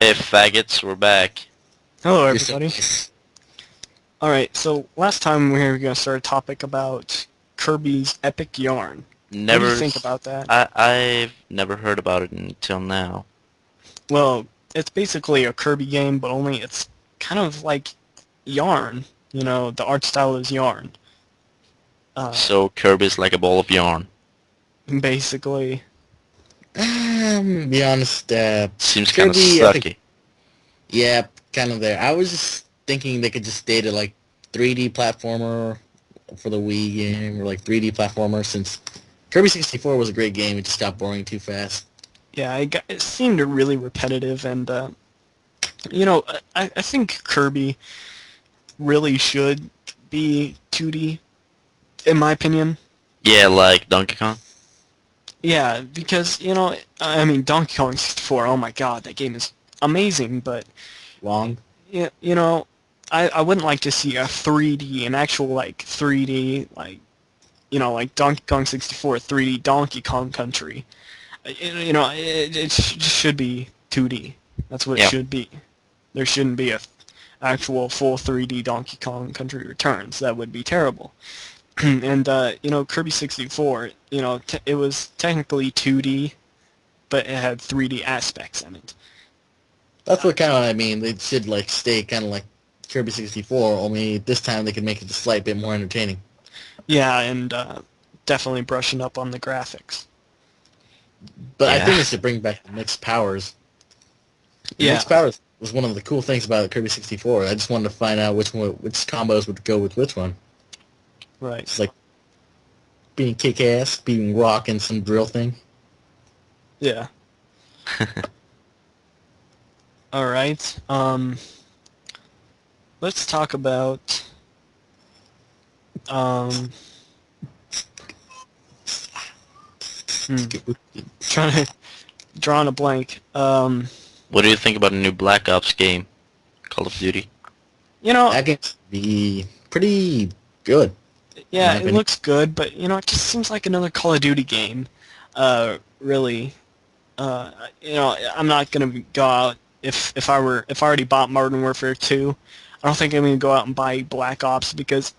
Hey, faggots, we're back. Hello, You're so everybody. Alright, so last time we were going to start a topic about Kirby's Epic Yarn. What do you Never, think about that? I've never heard about it until now. Well, it's basically a Kirby game, but only it's kind of like Yarn. You know, the art style is Yarn. Uh, So Kirby's like a ball of yarn. basically, be honest, Seems kind of Kirby Epic, sucky. yeah, kind of there. I was just thinking they could just state it like 3D platformer for the Wii game, or like 3D platformer, since Kirby 64 was a great game. It just got boring too fast. yeah, it seemed really repetitive, and, you know, I think Kirby really should be 2D, in my opinion. Yeah, like Donkey Kong. Yeah, because, you know, I mean, Donkey Kong 64, oh my god, that game is amazing, but, Long. yeah, you know, I wouldn't like to see a 3D, an actual, like, 3D, like, you know, like Donkey Kong 64, 3D Donkey Kong Country. You know, it should be 2D. That's what it Yeah. should be. There shouldn't be a actual full 3D Donkey Kong Country Returns. That would be terrible. And you know, Kirby 64, you know, it was technically 2D, but it had 3D aspects in it. That's what kind of I mean. They should like stay kind of like Kirby 64, only this time they could make it a slight bit more entertaining. Yeah, and definitely brushing up on the graphics. But I think Yeah. they should bring back the mixed powers. The Yeah, mixed powers was one of the cool things about Kirby 64. I just wanted to find out which combos would go with which one. right. It's like being kick-ass, being rock, and some drill thing. Yeah. All right. Let's talk about um. Hmm, trying to drawing a blank. What do you think about a new Black Ops game, Call of Duty? You know, That game's be pretty good, in yeah, my it opinion. looks good, but you know, it just seems like another Call of Duty game. Really. You know, I'm not gonna go out if I already bought Modern Warfare 2. I don't think I'm gonna go out and buy Black Ops because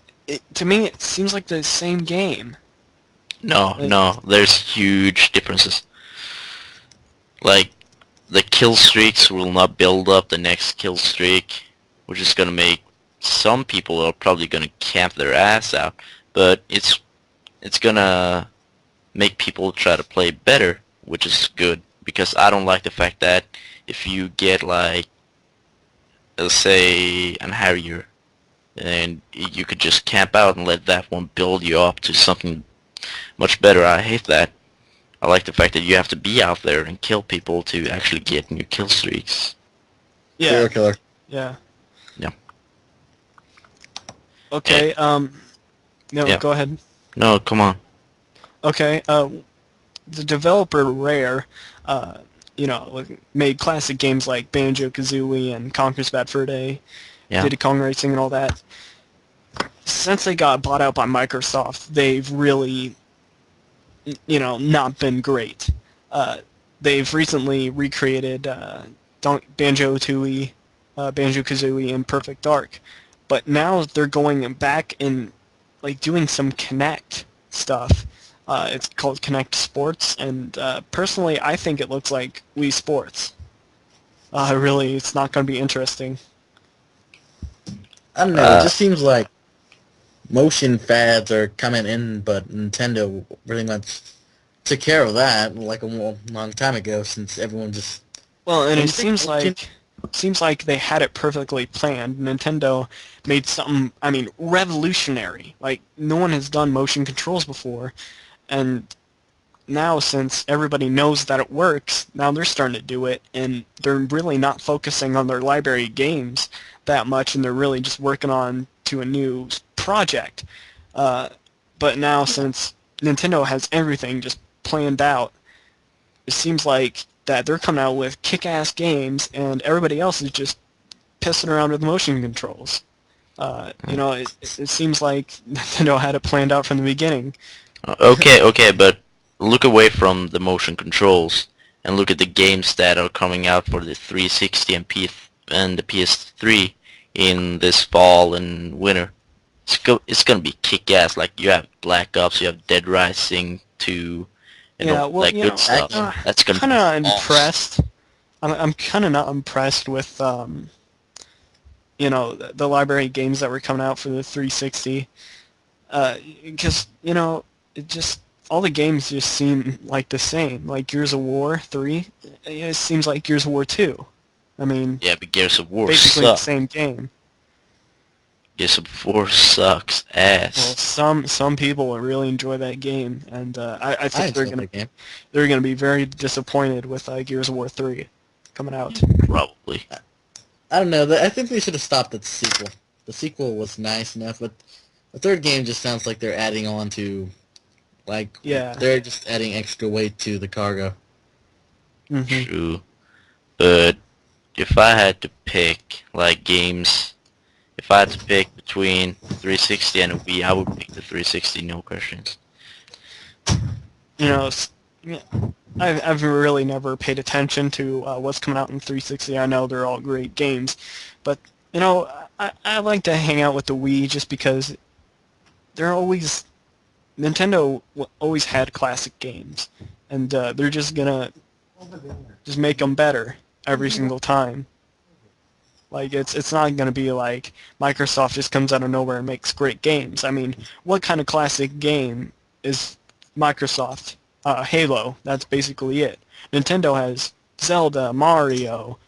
to me it seems like the same game. No, Like, no, there's huge differences. Like, the kill streaks will not build up the next kill streak, which is gonna make some people are probably gonna camp their ass out, but it's gonna make people try to play better, which is good because I don't like the fact that if you get like, let's say, an Harrier, and you could just camp out and let that one build you up to something much better. I hate that. I like the fact that you have to be out there and kill people to actually get new kill streaks. yeah, Serial killer. yeah. Yeah. Okay. No, Yeah. go ahead. No, come on. Okay. The developer Rare, uh, you know, made classic games like Banjo-Kazooie and Conker's Bad Fur Day, Yeah. Diddy Kong Racing, and all that. Since they got bought out by Microsoft, they've really, you know, not been great. Uh, they've recently recreated Banjo-Tooie, Banjo-Kazooie, and Perfect Dark, but now they're going back and like doing some Connect stuff. It's called Connect Sports, and personally, I think it looks like Wii Sports. Really, it's not going to be interesting. I don't know. It Uh, just seems like motion fads are coming in, but Nintendo pretty much took care of that like a long time ago. Since everyone just Well, and don't it you think motion. seems like they had it perfectly planned. Nintendo made something, I mean, revolutionary. Like no one has done motion controls before, and now since everybody knows that it works, now they're starting to do it, and they're really not focusing on their library games that much, and they're really just working on to a new project. Uh, but now since Nintendo has everything just planned out, it seems like that they're coming out with kick-ass games, and everybody else is just pissing around with motion controls. You know, it seems like Nintendo had it planned out from the beginning. okay, okay, but look away from the motion controls and look at the games that are coming out for the 360 and the PS3 in this fall and winter. It's gonna be kick-ass. Like, you have Black Ops, you have Dead Rising 2, and Yeah, all well, that you good know, stuff. uh, That's gonna kind be of awesome. impressed. I'm kind of not impressed with the library games that were coming out for the 360. Because it just all the games just seem like the same. Like Gears of War 3, it seems like Gears of War 2. I mean, Yeah, but Gears of War basically the sucks. same game. Gears of War sucks Well, ass. some people really enjoy that game, and I I think enjoyed that game. they're gonna be very disappointed with Gears of War 3 coming out. Probably. I don't know. I think they should have stopped at the sequel. The sequel was nice enough, but the third game just sounds like they're adding on to, like, Yeah. they're just adding extra weight to the cargo. Hmm. True. But if I had to pick, like, games, if I had to pick between 360 and a Wii, I would pick the 360, no questions. Yeah, I've really never paid attention to what's coming out in 360. I know they're all great games, but I like to hang out with the Wii just because they're always Nintendo always had classic games, and they're just gonna just make them better every single time. Like it's not gonna be like Microsoft just comes out of nowhere and makes great games. I mean, what kind of classic game is Microsoft? Halo. That's basically it. Nintendo has Zelda, Mario,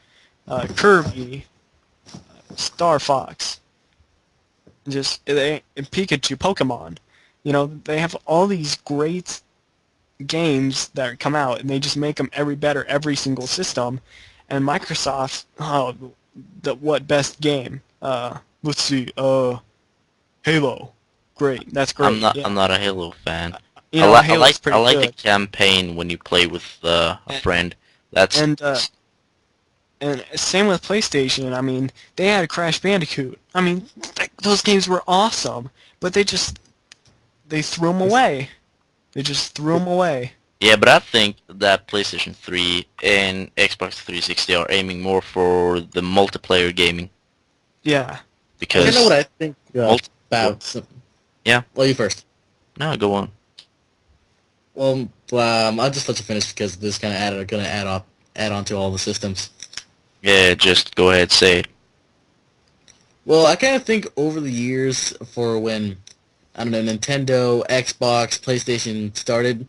Kirby, Star Fox, and Pikachu, Pokemon. They have all these great games that come out, and they just make them every single system. And Microsoft, what best game? Let's see. Halo. Great. That's great. I'm not a Halo fan. Halo's pretty I like good. the campaign when you play with a friend. That's And same with PlayStation. I mean, they had Crash Bandicoot. I mean, those games were awesome, but they threw them away. They just threw them away. yeah, but I think that PlayStation 3 and Xbox 360 are aiming more for the multiplayer gaming Yeah. because You know what I think multi- about? Some, Yeah. Well, you first. no, go on. Well, I'll just let you finish because this kind of gonna add on to all the systems. Yeah, just go ahead, say it. Well, I kind of think over the years for when, I don't know, Nintendo, Xbox, PlayStation started,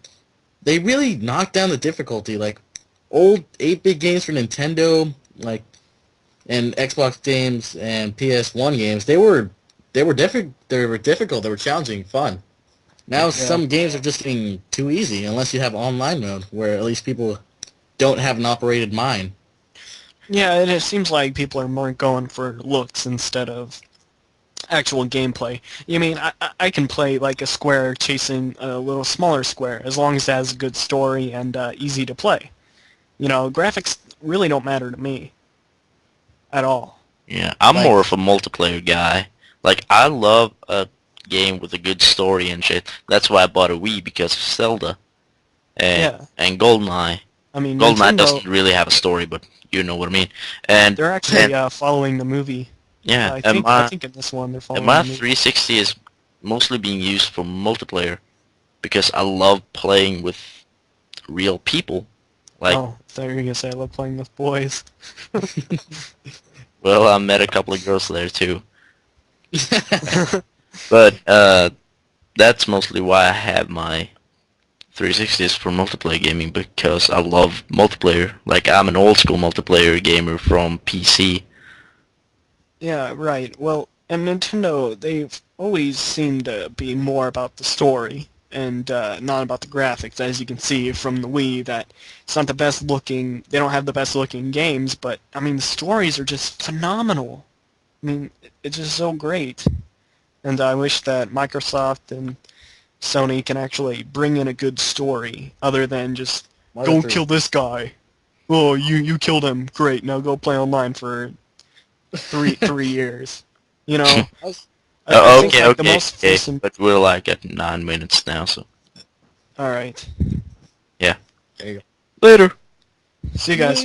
they really knocked down the difficulty. Like, old 8-bit games for Nintendo, like, and Xbox games and PS1 games, they were difficult, they were challenging, fun. Now Yeah. some games are just getting too easy unless you have online mode, where at least people don't have an operated mind. Yeah, and it seems like people are more going for looks instead of actual gameplay. You mean, I can play like a square chasing a little smaller square as long as it has a good story and easy to play. Graphics really don't matter to me at all. Yeah, I'm Like- more of a multiplayer guy. Like, I love a game with a good story and shit. That's why I bought a Wii, because of Zelda and GoldenEye. I mean, GoldenEye Nintendo, doesn't really have a story, but you know what I mean. And they're actually following the movie. yeah, I and think in this one they're following my the movie. 360 is mostly being used for multiplayer because I love playing with real people. Like, Oh, I thought you were going to say I love playing with boys. well, I met a couple of girls there too. But that's mostly why I have my 360 is for multiplayer gaming, because I love multiplayer. Like, I'm an old school multiplayer gamer from PC. Yeah, right. Well, and Nintendo, they've always seemed to be more about the story and not about the graphics, as you can see from the Wii, that it's not the best looking, they don't have the best looking games, but, I mean, the stories are just phenomenal. I mean, it's just so great. And I wish that Microsoft and Sony can actually bring in a good story, other than just, go kill this guy. Oh, you killed him. Great, now go play online for three years. I think, Okay, like, the okay, most okay. recent- But we're like at 9 minutes now, so All right. There you go. later. See you guys.